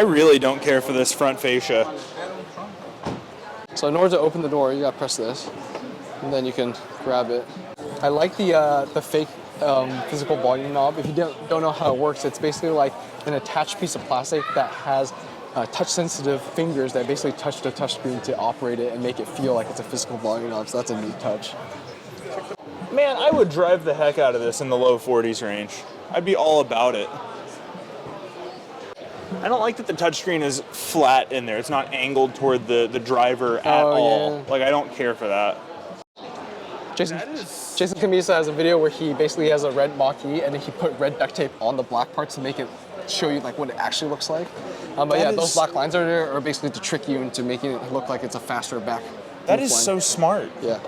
really don't care for this front fascia. So in order to open the door, you gotta press this, and then you can grab it. I like the fake physical volume knob. If you don't know how it works, it's basically like an attached piece of plastic that has touch-sensitive fingers that basically touch the touchscreen to operate it and make it feel like it's a physical volume knob. So that's a neat touch. Man, I would drive the heck out of this in the low 40s range. I'd be all about it. I don't like that the touchscreen is flat in there. It's not angled toward the driver at all. Yeah. Like, I don't care for that. Jason Camisa has a video where he basically has a red Mach-E and then he put red duct tape on the black parts to make it show you like what it actually looks like. But yeah, those black lines are there are basically to trick you into making it look like it's a faster back. That is so smart. Yeah.